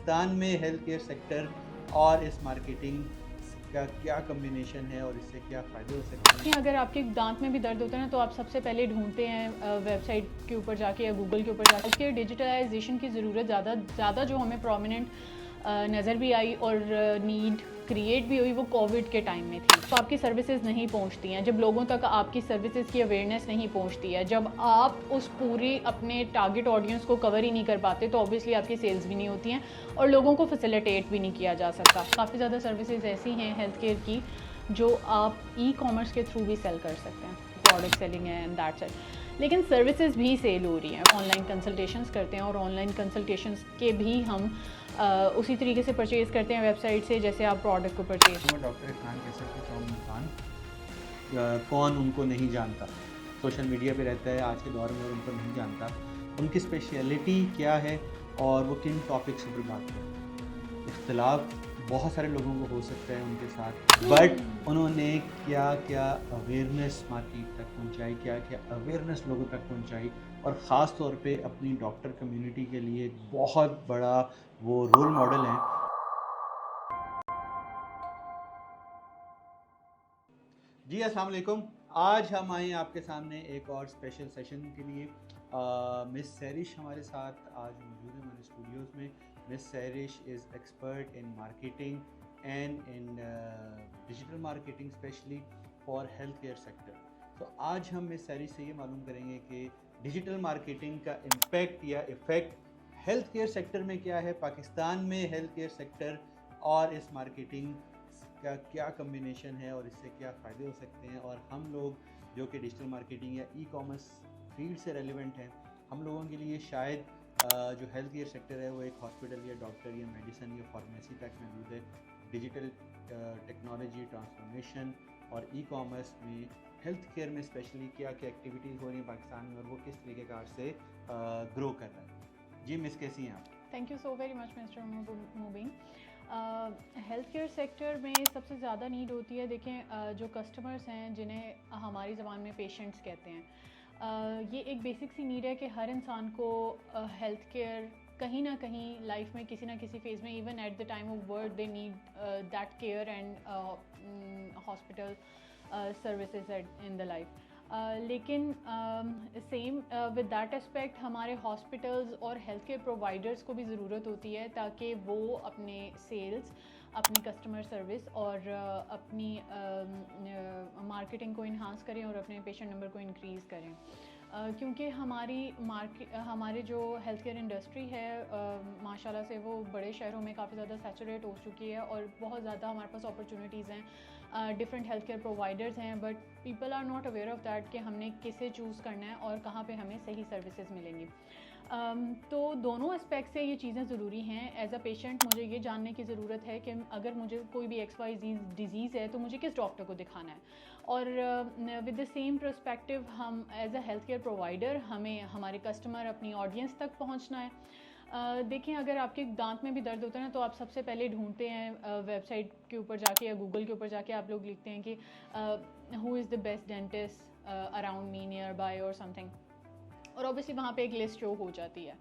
पाकिस्तान में health care sector और इस मार्केटिंग का क्या कम्बिनेशन है और इससे क्या फ़ायदे हो सकते हैं। अगर आपके दांत में भी दर्द होता है ना, तो आप सबसे पहले ढूंढते हैं वेबसाइट के ऊपर जाके या गूगल के ऊपर जाके। इसके डिजिटलाइजेशन की ज़रूरत ज़्यादा जो हमें प्रोमिनेंट नज़र भी आई और नीड क्रिएट भी हुई, वो कोविड के टाइम में थी। तो आपकी सर्विसेज नहीं पहुंचती हैं, जब लोगों तक आपकी सर्विसेज की अवेयरनेस नहीं पहुंचती है, जब आप उस पूरी अपने टारगेट ऑडियंस को कवर ही नहीं कर पाते, तो ऑब्वियसली आपकी सेल्स भी नहीं होती हैं और लोगों को फैसिलिटेट भी नहीं किया जा सकता। काफ़ी ज़्यादा सर्विसेज ऐसी हैं हेल्थ केयर की जो आप ई-कॉमर्स के थ्रू भी सेल कर सकते हैं, प्रोडक्ट सेलिंग है एंड दैट्स इट। लेकिन सर्विसेज भी सेल हो रही हैं, ऑनलाइन कंसल्टेशंस करते हैं और ऑनलाइन कंसल्टेशंस के भी हम उसी तरीके से परचेज़ करते हैं वेबसाइट से जैसे आप प्रोडक्ट को परचेज़। डॉक्टर इरफान कैसर की फ्रॉम खान, कौन उनको नहीं जानता, सोशल मीडिया पे रहता है आज के दौर में और उनको नहीं जानता, उनकी स्पेशलिटी क्या है और वो किन टॉपिक्स पर बात करते हैं। इख्तलाफ बहुत सारे लोगों को हो सकता है उनके साथ, बट उन्होंने क्या क्या अवेयरनेस मार्केट तक पहुंचाई, क्या क्या अवेयरनेस लोगों तक पहुंचाई और ख़ास तौर पे अपनी डॉक्टर कम्युनिटी के लिए एक बहुत बड़ा वो रोल मॉडल हैं। जी अस्सलाम वालेकुम। आज हम आए हैं आपके सामने एक और स्पेशल सेशन के लिए। मिस सैरिश हमारे साथ आज मौजूद है हमारे स्टूडियोज़ में। Miss सैरिश is expert in marketing and in digital marketing specially for health care sector. तो आज हम मिस सैरिश से ये मालूम करेंगे कि डिजिटल मार्केटिंग का इम्पेक्ट या इफ़ेक्ट हेल्थ केयर सेक्टर में क्या है, पाकिस्तान में हेल्थ केयर सेक्टर और इस मार्केटिंग का क्या कम्बिनेशन है और इससे क्या फ़ायदे हो सकते हैं। और हम लोग जो कि डिजिटल मार्केटिंग या ई-कॉमर्स फील्ड से रेलिवेंट हैं, हम लोगों के लिए शायद जो हेल्थ केयर सेक्टर है वो एक हॉस्पिटल या डॉक्टर या मेडिसिन या फार्मेसी तक महदूद है। डिजिटल टेक्नोलॉजी ट्रांसफॉर्मेशन और ई-कॉमर्स में हेल्थ केयर में स्पेशली क्या क्या एक्टिविटीज़ हो रही हैं पाकिस्तान में और वो किस तरीक़ेकार से ग्रो कर रहा है। जी मिस, कैसी हैं आप? Thank you so very much mister Mubeen. Health care sector में सबसे ज़्यादा नीड होती है, देखें जो कस्टमर्स हैं जिन्हें हमारी ज़बान में पेशेंट्स कहते हैं, ये एक बेसिक सी नीड है कि हर इंसान को हेल्थ केयर कहीं ना कहीं लाइफ में किसी ना किसी फेज़ में, even at the time of birth, they need that care and hospital services in the life. लेकिन सेम विद दैट एस्पेक्ट हमारे हॉस्पिटल्स और हेल्थ केयर प्रोवाइडर्स को भी ज़रूरत होती है ताकि वो अपने सेल्स, अपनी कस्टमर सर्विस और अपनी मार्केटिंग को इन्हांस करें और अपने पेशेंट नंबर को इंक्रीज़ करें। क्योंकि हमारे जो हेल्थ केयर इंडस्ट्री है माशाल्लाह से वो बड़े शहरों में काफ़ी ज़्यादा सैचुरेट हो चुकी है और बहुत ज़्यादा हमारे पास अपॉर्चुनिटीज़ हैं, डिफरेंट हेल्थ केयर प्रोवाइडर्स हैं, but people are not aware of that कि हमने किसे चूज़ करना है और कहाँ पे हमें सही सर्विसेज मिलेंगी। तो दोनों एस्पेक्ट से ये चीज़ें ज़रूरी हैं। एज अ पेशेंट मुझे ये जानने की ज़रूरत है कि अगर मुझे कोई भी XYZ डिज़ीज़ है तो मुझे किस डॉक्टर को दिखाना है, और विद द सेम पर्सपेक्टिव हम as a health care provider हमें हमारे कस्टमर, अपनी ऑडियंस तक पहुंचना है। देखें अगर आपके दांत में भी दर्द होता है ना, तो आप सबसे पहले ढूंढते हैं वेबसाइट के ऊपर जाके या गूगल के ऊपर जाके, आप लोग लिखते हैं कि who is the best dentist around me, near by और समथिंग, और ऑब्वियसली वहाँ पे एक लिस्ट शो हो जाती है।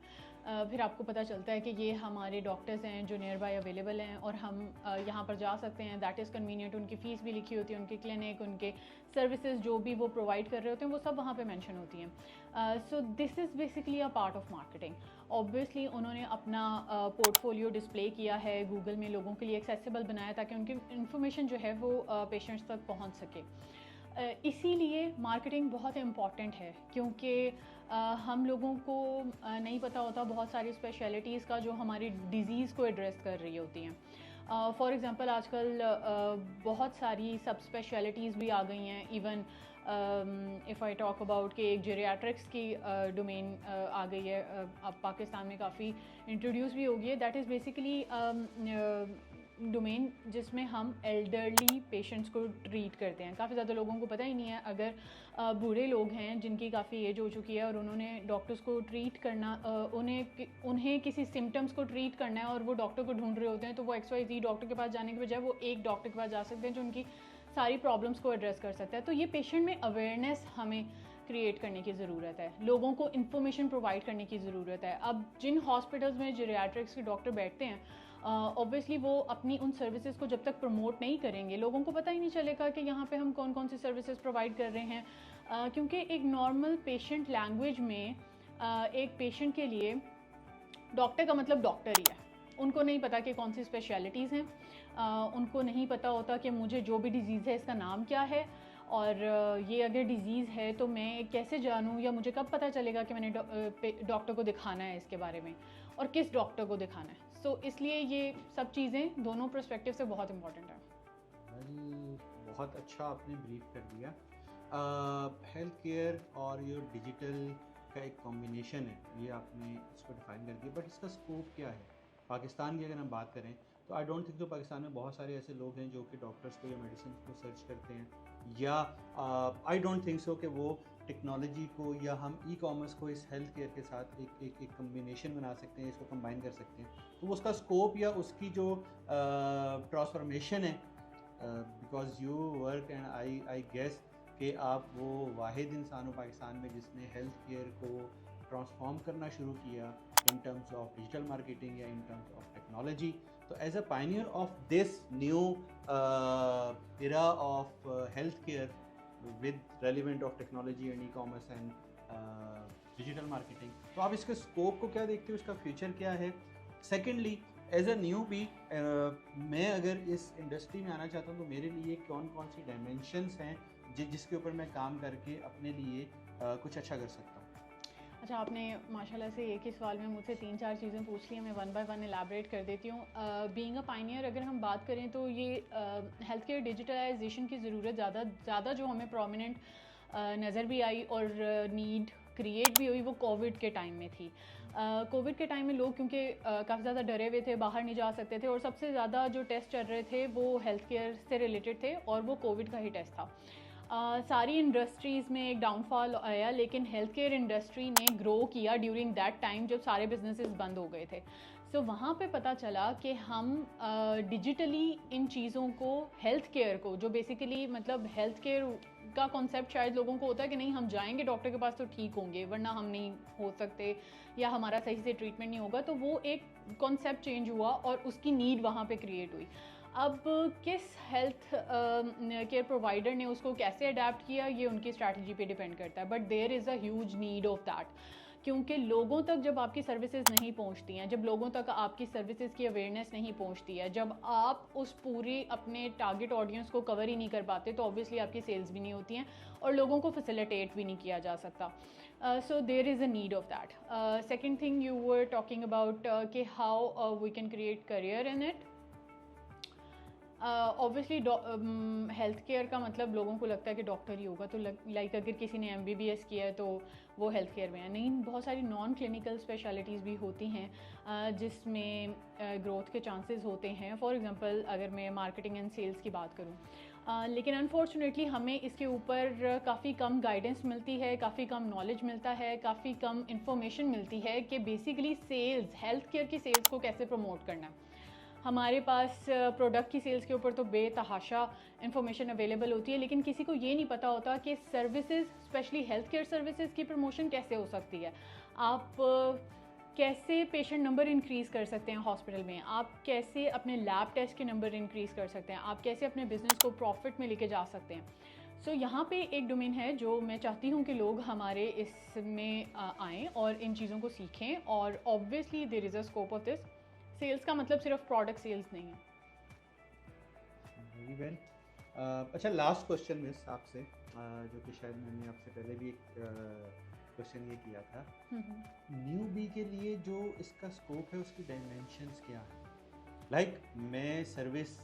फिर आपको पता चलता है कि ये हमारे डॉक्टर्स हैं जो नियर बाय अवेलेबल हैं और हम यहाँ पर जा सकते हैं। That is convenient. उनकी फ़ीस भी लिखी होती है, उनके क्लिनिक, उनके सर्विसेज जो भी वो प्रोवाइड कर रहे होते हैं वो सब वहाँ पे मेंशन होती हैं। So this is basically a part of marketing. Obviously उन्होंने अपना पोर्टफोलियो डिस्प्ले किया है, गूगल में लोगों के लिए एक्सेसिबल बनाया ताकि उनकी इन्फॉर्मेशन जो है वो पेशेंट्स तक पहुँच सके। इसीलिए मार्केटिंग बहुत इम्पॉर्टेंट है, क्योंकि हम लोगों को नहीं पता होता बहुत सारी स्पेशलिटीज़ का जो हमारी डिज़ीज़ को एड्रेस कर रही होती हैं। फॉर एग्ज़ाम्पल आजकल बहुत सारी सब स्पेशलिटीज़ भी आ गई हैं। Even if I talk about कि एक जेरियाट्रिक्स की डोमेन आ गई है, अब पाकिस्तान में काफ़ी इंट्रोड्यूस भी हो गई है। दैट इज़ बेसिकली डोमेन जिसमें हम एल्डरली पेशेंट्स को ट्रीट करते हैं। काफ़ी ज़्यादा लोगों को पता ही नहीं है। अगर बूढ़े लोग हैं जिनकी काफ़ी एज हो चुकी है और उन्होंने डॉक्टर्स को ट्रीट करना, उन्हें किसी सिम्टम्स को ट्रीट करना है और वो डॉक्टर को ढूंढ रहे होते हैं, तो वो XYZ डॉक्टर के पास जाने के बजाय वो एक डॉक्टर के पास जा सकते हैं जो उनकी सारी प्रॉब्लम्स को एड्रेस कर सकता है। तो ये पेशेंट में अवेयरनेस हमें क्रिएट करने की ज़रूरत है, लोगों को इन्फॉर्मेशन प्रोवाइड करने की ज़रूरत है। अब जिन हॉस्पिटल्स में जेरियाट्रिक्स के डॉक्टर बैठते हैं, ऑब्वियसली वो अपनी उन सर्विसेज को जब तक प्रमोट नहीं करेंगे, लोगों को पता ही नहीं चलेगा कि यहाँ पे हम कौन कौन सी सर्विसेज प्रोवाइड कर रहे हैं। क्योंकि एक नॉर्मल पेशेंट लैंग्वेज में एक पेशेंट के लिए डॉक्टर का मतलब डॉक्टर ही है। उनको नहीं पता कि कौन सी स्पेशलिटीज़ हैं, उनको नहीं पता होता कि मुझे जो भी डिज़ीज़ है इसका नाम क्या है, और ये अगर डिज़ीज़ है तो मैं कैसे जानूँ, या मुझे कब पता चलेगा कि मैंने डॉक्टर को दिखाना है इसके बारे में, और किस डॉक्टर को दिखाना है। सो इसलिए ये सब चीज़ें दोनों पर्सपेक्टिव से बहुत इंपॉर्टेंट है। बहुत अच्छा आपने ब्रीफ कर दिया। हेल्थ केयर और योर डिजिटल का एक कॉम्बिनेशन है, ये आपने इसको डिफाइन कर दिया, बट इसका स्कोप क्या है? पाकिस्तान की अगर हम बात करें तो आई डोंट थिंक तो पाकिस्तान में बहुत सारे ऐसे लोग हैं जो कि डॉक्टर्स को या मेडिसिन को सर्च करते हैं, या आई डोंट थिंक सो कि वो टेक्नोलॉजी को या हम ई कॉमर्स को इस हेल्थ केयर के साथ एक कम्बिनेशन बना सकते हैं, इसको कंबाइन कर सकते हैं। तो उसका स्कोप या उसकी जो ट्रांसफॉर्मेशन है, because you work and I guess कि आप वो वाहिद इंसान हो पाकिस्तान में जिसने हेल्थ केयर को ट्रांसफॉर्म करना शुरू किया in terms of digital marketing या इन टर्म्स ऑफ टेक्नोलॉजी। तो as a pioneer of this new era of healthcare with relevant of technology and e-commerce and digital marketing, तो आप इसके स्कोप को क्या देखते हो, इसका फ्यूचर क्या है? Secondly, as a newbie मैं अगर इस इंडस्ट्री में आना चाहता हूँ तो मेरे लिए कौन कौन सी डायमेंशंस हैं जिसके ऊपर मैं काम करके अपने लिए कुछ अच्छा कर सकता हूँ? अच्छा, आपने माशाल्लाह से एक ही सवाल में मुझसे 3-4 चीज़ें पूछ ली हैं, मैं वन बाय वन एलैबोरेट कर देती हूँ। बीइंग अ पायनियर अगर हम बात करें तो ये हेल्थ केयर डिजिटलाइजेशन की ज़रूरत ज़्यादा जो हमें प्रोमिनेंट नज़र भी आई और नीड क्रिएट भी हुई, वो कोविड के टाइम में थी। कोविड के टाइम में लोग क्योंकि काफ़ी ज़्यादा डरे हुए थे, बाहर नहीं जा सकते थे, और सबसे ज़्यादा जो टेस्ट चल रहे थे वो हेल्थ केयर से रिलेटेड थे, और वो कोविड का ही टेस्ट था। सारी इंडस्ट्रीज़ में एक डाउनफॉल आया, लेकिन हेल्थ केयर इंडस्ट्री ने ग्रो किया ड्यूरिंग दैट टाइम जब सारे बिजनेसेस बंद हो गए थे। सो वहाँ पे पता चला कि हम डिजिटली इन चीज़ों को, हेल्थ केयर को, जो बेसिकली मतलब हेल्थ केयर का कॉन्सेप्ट शायद लोगों को होता है कि नहीं हम जाएंगे डॉक्टर के पास तो ठीक होंगे, वरना हम नहीं हो सकते या हमारा सही से ट्रीटमेंट नहीं होगा, तो वो एक कॉन्सेप्ट चेंज हुआ और उसकी नीड वहाँ पे क्रिएट हुई। अब किस हेल्थ केयर प्रोवाइडर ने उसको कैसे अडेप्ट किया, ये उनकी स्ट्रैटेजी पे डिपेंड करता है, but there is a huge need of that. क्योंकि लोगों तक जब आपकी सर्विसेज नहीं पहुंचती हैं, जब लोगों तक आपकी सर्विसेज की अवेयरनेस नहीं पहुंचती है, जब आप उस पूरी अपने टारगेट ऑडियंस को कवर ही नहीं कर पाते, तो ऑब्वियसली आपकी सेल्स भी नहीं होती हैं और लोगों को फैसिलिटेट भी नहीं किया जा सकता। So there is a need of that. Second thing you were talking about कि how we can create career in it. Obviously health care का मतलब लोगों को लगता है कि डॉक्टर ही होगा, तो लाइक अगर किसी ने MBBS किया है तो वो हेल्थ केयर में है। नहीं, बहुत सारी नॉन क्लिनिकल स्पेशलिटीज़ भी होती हैं जिसमें ग्रोथ के चांसेस होते हैं। फॉर एग्जांपल अगर मैं मार्केटिंग एंड सेल्स की बात करूं, लेकिन अनफॉर्चुनेटली हमें इसके ऊपर काफ़ी कम गाइडेंस मिलती है, काफ़ी कम नॉलेज मिलता है, काफ़ी कम इंफॉर्मेशन मिलती है कि बेसिकली सेल्स, हेल्थ केयर की सेल्स को कैसे प्रमोट करना है। हमारे पास प्रोडक्ट की सेल्स के ऊपर तो बेतहाशा इन्फॉर्मेशन अवेलेबल होती है, लेकिन किसी को ये नहीं पता होता कि services, specially health care services की प्रमोशन कैसे हो सकती है। आप कैसे पेशेंट नंबर इंक्रीज़ कर सकते हैं हॉस्पिटल में, आप कैसे अपने लैब टेस्ट के नंबर इंक्रीज़ कर सकते हैं, आप कैसे अपने बिजनेस को प्रॉफिट में लेके जा सकते हैं। सो यहाँ पे एक डोमेन है जो मैं चाहती हूँ कि लोग हमारे इसमें आएँ और इन चीज़ों को सीखें, और obviously there is a scope of this. Sales का मतलब सिर्फ प्रोडक्ट सेल्स नहीं है। Very well. अच्छा, लास्ट क्वेश्चन मिस आपसे, जो कि शायद मैंने आपसे पहले भी एक क्वेश्चन ये किया था। न्यू बी के लिए जो इसका स्कोप है उसकी डायमेंशंस क्या है? लाइक मैं सर्विस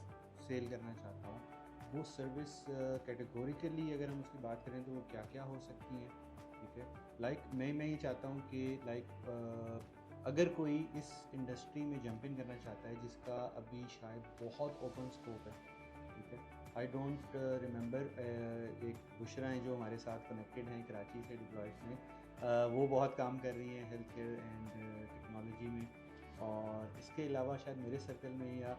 सेल करना चाहता हूँ, वो सर्विस कैटेगोरिकली अगर हम उसकी बात करें तो वो क्या क्या हो सकती हैं? ठीक है, लाइक मैं ये चाहता हूँ कि लाइक अगर कोई इस इंडस्ट्री में जंप इन करना चाहता है जिसका अभी शायद बहुत ओपन स्कोप है, ठीक है। आई डोंट रिमेंबर, एक बुशरा हैं जो हमारे साथ कनेक्टेड हैं कराची से, डिप्लॉयड में, वो बहुत काम कर रही हैं हेल्थ केयर एंड टेक्नोलॉजी में, और इसके अलावा शायद मेरे सर्कल में या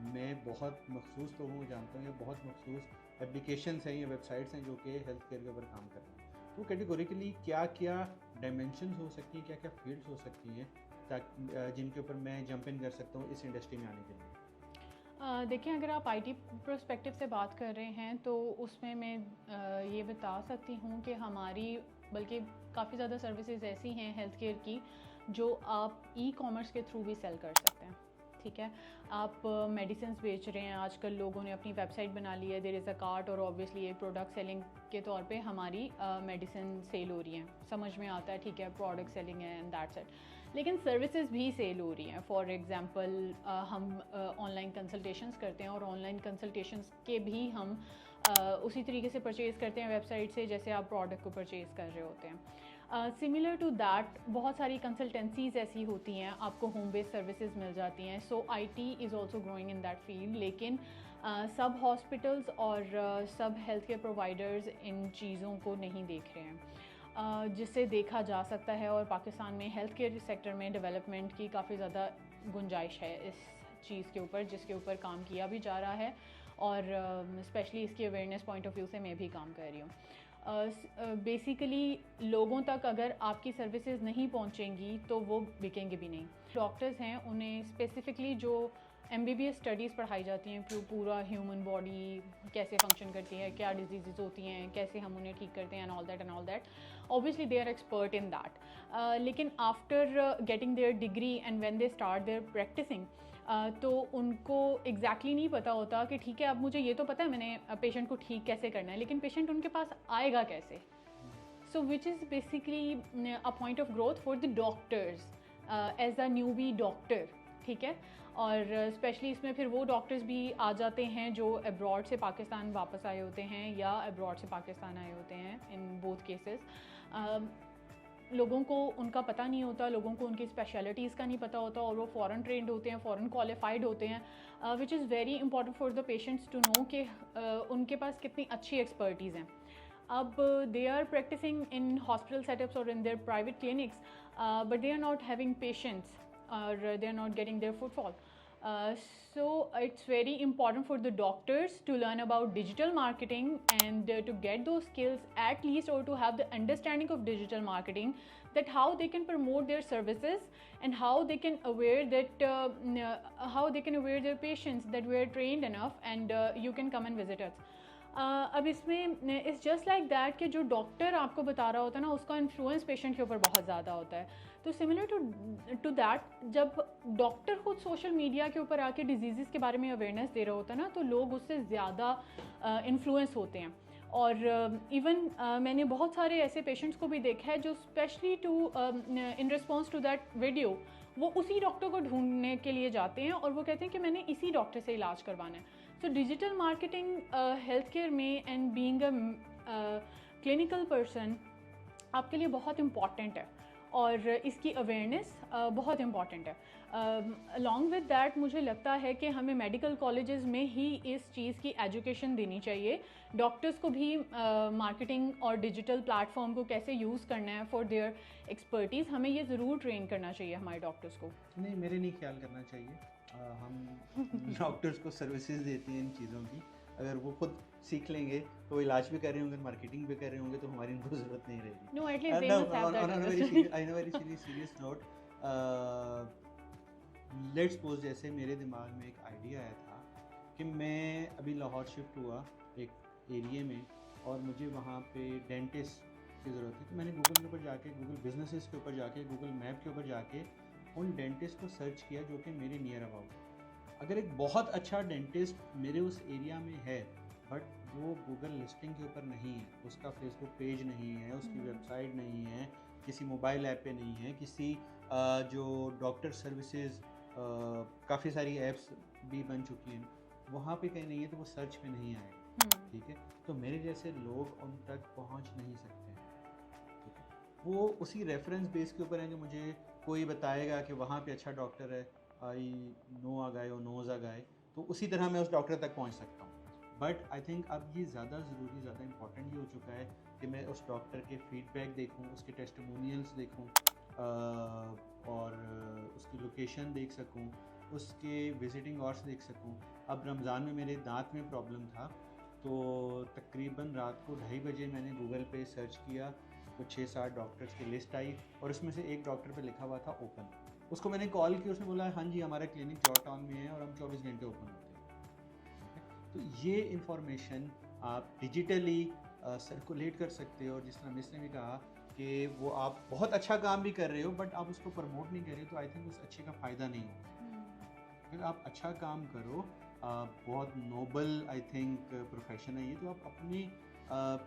मैं बहुत मखसूस लोगों को जानता हूँ या बहुत मखसूस एप्लीकेशंस हैं या वेबसाइट्स हैं जो कि हेल्थ केयर के ऊपर काम कर रहे हैं। तो कैटेगोरिकली क्या क्या डायमेंशंस हो सकती हैं, क्या क्या फील्ड्स हो सकती हैं ताकि जिनके ऊपर मैं जंप इन कर सकता हूँ इस इंडस्ट्री में आने के लिए? देखिए, अगर आप आईटी पर्सपेक्टिव से बात कर रहे हैं तो उसमें मैं ये बता सकती हूँ कि हमारी बल्कि काफ़ी ज़्यादा सर्विसेज ऐसी हैं हेल्थ केयर की जो आप ई कॉमर्स के थ्रू भी सेल कर सकते हैं। ठीक है, आप मेडिसिन बेच रहे हैं, आजकल लोगों ने अपनी वेबसाइट बना ली है, देयर इज़ अ कार्ट, और ऑब्वियसली एक प्रोडक्ट सेलिंग के तौर पे हमारी मेडिसिन सेल हो रही हैं, समझ में आता है, ठीक है, प्रोडक्ट सेलिंग है एंड दैट्स इट। लेकिन सर्विसेज भी सेल हो रही हैं। फॉर एग्जांपल हम ऑनलाइन कंसल्टेशंस करते हैं और ऑनलाइन कंसल्टेशंस के भी हम उसी तरीके से परचेज़ करते हैं वेबसाइट से जैसे आप प्रोडक्ट को परचेज़ कर रहे होते हैं। सिमिलर टू दैट बहुत सारी कंसल्टेंसीज ऐसी होती हैं, आपको होम बेस्ड सर्विसेज मिल जाती हैं। So IT is also growing in that field, लेकिन सब हॉस्पिटल्स और सब हेल्थ केयर प्रोवाइडर्स इन चीज़ों को नहीं देख रहे हैं, जिससे देखा जा सकता है। और पाकिस्तान में हेल्थ केयर सेक्टर में डेवलपमेंट की काफ़ी ज़्यादा गुंजाइश है इस चीज़ के ऊपर, जिसके ऊपर काम किया भी जा रहा है, और स्पेशली इसकी अवेयरनेस पॉइंट ऑफ व्यू से मैं भी काम कर रही हूँ। बेसिकली लोगों तक अगर आपकी सर्विसेज नहीं पहुँचेंगी तो वो बिकेंगे भी नहीं। डॉक्टर्स हैं, उन्हें स्पेसिफ़िकली जो MBBS स्टडीज़ पढ़ाई जाती हैं, पूरा ह्यूमन बॉडी कैसे फंक्शन करती है, क्या डिजीज़ होती हैं, कैसे हम उन्हें ठीक करते हैं, and all that obviously they are expert in that. लेकिन after getting their degree and when they start their practising, तो उनको एग्जैक्टली नहीं पता होता कि ठीक है, अब मुझे ये तो पता है मैंने पेशेंट को ठीक कैसे करना है, लेकिन पेशेंट उनके पास आएगा कैसे। So which is basically a point of growth for the doctors as a newbie doctor. ठीक है, और स्पेशली इसमें फिर वो डॉक्टर्स भी आ जाते हैं जो अब्रॉड से पाकिस्तान वापस आए होते हैं या अब्रॉड से पाकिस्तान आए होते हैं, इन बोथ केसेस। लोगों को उनका पता नहीं होता, लोगों को उनकी स्पेशलिटीज़ का नहीं पता होता, और वो फ़ॉरेन ट्रेंड होते हैं, फ़ॉरेन क्वालिफाइड होते हैं, which is very important for the patients to know कि उनके पास कितनी अच्छी एक्सपर्टीज़ हैं। अब they are practising in hospital setups और in their private clinics, but they are not having patients or they are not getting their footfall. So it's very important for the doctors to learn about digital marketing and to get those skills at least, or to have the understanding of digital marketing, that how they can promote their services and how they can aware that how they can aware their patients that we are trained enough and you can come and visit us. अब इसमें it's just like that कि जो doctor आपको बता रहा होता है ना, उसका इन्फ्लुएंस पेशेंट के ऊपर बहुत ज़्यादा होता है। तो सिमिलर टू दैट, जब डॉक्टर खुद सोशल मीडिया के ऊपर आके डिजीज़ के बारे में अवेयरनेस दे रहा होता है ना, तो लोग उससे ज़्यादा इन्फ्लुएंस होते हैं। और इवन मैंने बहुत सारे ऐसे पेशेंट्स को भी देखा है जो specially in response to that video वो उसी डॉक्टर को ढूंढने के लिए जाते हैं और वो कहते हैं कि मैंने इसी डॉक्टर से इलाज करवाना है। So digital marketing health care में and being a clinical person आपके लिए बहुत इम्पॉर्टेंट है, और इसकी अवेयरनेस बहुत इम्पॉर्टेंट है। अलॉन्ग विद दैट मुझे लगता है कि हमें मेडिकल कॉलेजेस में ही इस चीज़ की एजुकेशन देनी चाहिए। डॉक्टर्स को भी मार्केटिंग और डिजिटल प्लेटफॉर्म को कैसे यूज़ करना है फॉर देयर एक्सपर्टीज़, हमें ये ज़रूर ट्रेन करना चाहिए हमारे डॉक्टर्स को। नहीं, मेरे नहीं ख्याल करना चाहिए। हम डॉक्टर्स को सर्विसेज देते हैं इन चीज़ों की, अगर वो खुद सीख लेंगे तो वो इलाज भी कर रहे होंगे, मार्केटिंग भी कर रहे होंगे, तो हमारी इनको ज़रूरत नहीं रहेगी। No, at least they must have that knowledge. On a very serious note, let's suppose जैसे मेरे दिमाग में एक आइडिया आया था कि मैं अभी लाहौर शिफ्ट हुआ एक एरिया में और मुझे वहाँ पे डेंटिस्ट की ज़रूरत थी, तो मैंने गूगल के ऊपर जाके, गूगल बिजनेसेस के ऊपर जाके, गूगल मैप के ऊपर जाके उन डेंटिस्ट को सर्च किया जो कि मेरे नियर अबाउट। अगर एक बहुत अच्छा डेंटिस्ट मेरे उस एरिया में है बट वो गूगल लिस्टिंग के ऊपर नहीं है, उसका फेसबुक पेज नहीं है, उसकी वेबसाइट नहीं है, किसी मोबाइल ऐप पे नहीं है, किसी जो डॉक्टर सर्विसेज काफ़ी सारी ऐप्स भी बन चुकी हैं वहाँ पे कहीं नहीं है, तो वो सर्च पे नहीं आए, ठीक है, तो मेरे जैसे लोग उन तक पहुँच नहीं सकते, ठीक है। वो उसी रेफरेंस बेस के ऊपर है कि मुझे कोई बताएगा कि वहाँ पे अच्छा डॉक्टर है, आई नो आ गए, नोज आ गए, तो उसी तरह मैं उस डॉक्टर तक पहुँच सकता हूँ। बट आई थिंक अब ये ज़्यादा ज़रूरी, ज़्यादा इंपॉर्टेंट ये हो चुका है कि मैं उस डॉक्टर के फीडबैक देखूँ, उसके टेस्टिमोनियल्स देखूँ और उसकी लोकेशन देख सकूँ, उसके विजिटिंग आवर्स देख सकूँ। अब रमज़ान में मेरे दांत में प्रॉब्लम था, तो तकरीबन रात को 2:30 बजे मैंने गूगल पे सर्च किया, तो 6-7 डॉक्टर्स की लिस्ट आई और उसमें से एक डॉक्टर पे लिखा हुआ था ओपन। उसको मैंने कॉल किया, उसने बोला हाँ जी हमारा क्लिनिक जॉर्ज टाउन में है और हम 24 घंटे ओपन होते हैं। तो ये इंफॉर्मेशन आप डिजिटली सर्कुलेट कर सकते हो, और जिस तरह मिस ने भी कहा कि वो आप बहुत अच्छा काम भी कर रहे हो बट आप उसको प्रमोट नहीं कर रहे हो, तो आई थिंक उस अच्छे का फ़ायदा नहीं होगा। अगर आप अच्छा काम करो, बहुत नोबल आई थिंक प्रोफेशन है ये, तो आप अपने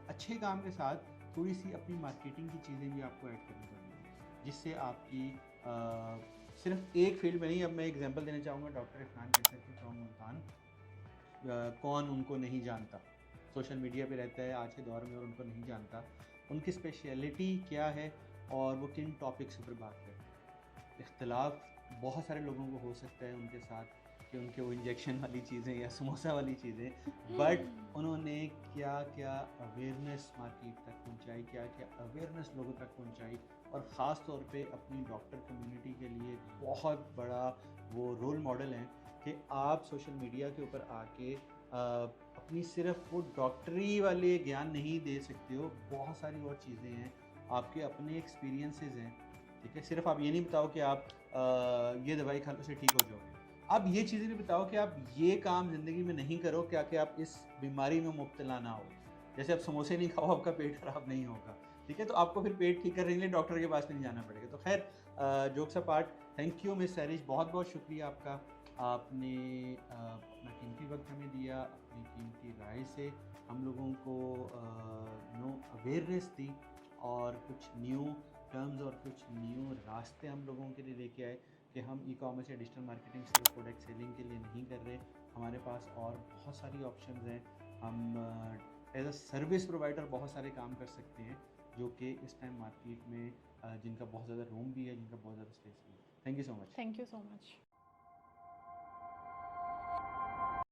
अच्छे काम के साथ थोड़ी सी अपनी मार्केटिंग की चीज़ें भी आपको ऐड करनी पड़ेंगी, जिससे आपकी सिर्फ एक फील्ड में नहीं। अब मैं एग्जांपल देना चाहूँगा, डॉक्टर इरफान कैसर फ्रॉम मुल्तान, कौन उनको नहीं जानता, सोशल मीडिया पे रहता है आज के दौर में और उनको नहीं जानता। उनकी स्पेशलिटी क्या है और वो किन टॉपिक्स पर बात करते हैं। इख्तलाफ बहुत सारे लोगों को हो सकता है उनके साथ कि उनके वो इंजेक्शन वाली चीज़ें या समोसा वाली चीज़ें, बट उन्होंने क्या क्या अवेयरनेस मार्केट तक पहुंचाई, क्या क्या अवेयरनेस लोगों तक पहुंचाई, और ख़ास तौर पे अपनी डॉक्टर कम्युनिटी के लिए बहुत बड़ा वो रोल मॉडल हैं कि आप सोशल मीडिया के ऊपर आके अपनी सिर्फ वो डॉक्टरी वाले ज्ञान नहीं दे सकते हो, बहुत सारी और चीज़ें हैं, आपके अपने एक्सपीरियंसेस हैं, ठीक है। सिर्फ आप ये नहीं बताओ कि आप ये दवाई खा लो से ठीक हो जाओगे, आप ये चीज़ें भी बताओ कि आप ये काम ज़िंदगी में नहीं करो क्या कि आप इस बीमारी में मुब्तला ना हो। जैसे आप समोसे नहीं खाओ आपका पेट ख़राब नहीं होगा, ठीक है, तो आपको फिर पेट ठीक करने के लिए डॉक्टर के पास नहीं जाना पड़ेगा। तो खैर jokes apart, thank you miss Sarish, बहुत बहुत शुक्रिया आपका। आपने अपना कीमती वक्त हमें दिया, अपनी कीमती राय से हम लोगों को नो अवेयरनेस दी, और कुछ न्यू टर्म्स और कुछ न्यू रास्ते हम लोगों के लिए लेके आए कि हम ई कॉमर्स या डिजिटल मार्केटिंग सिर्फ प्रोडक्ट सेलिंग के लिए नहीं कर रहे, हमारे पास और बहुत सारी ऑप्शंस हैं। हम एज अ सर्विस प्रोवाइडर बहुत सारे काम कर सकते हैं, जो कि इस टाइम मार्केट में जिनका बहुत ज़्यादा रूम भी है, जिनका बहुत ज़्यादा स्पेस भी है। Thank you so much. Thank you so much.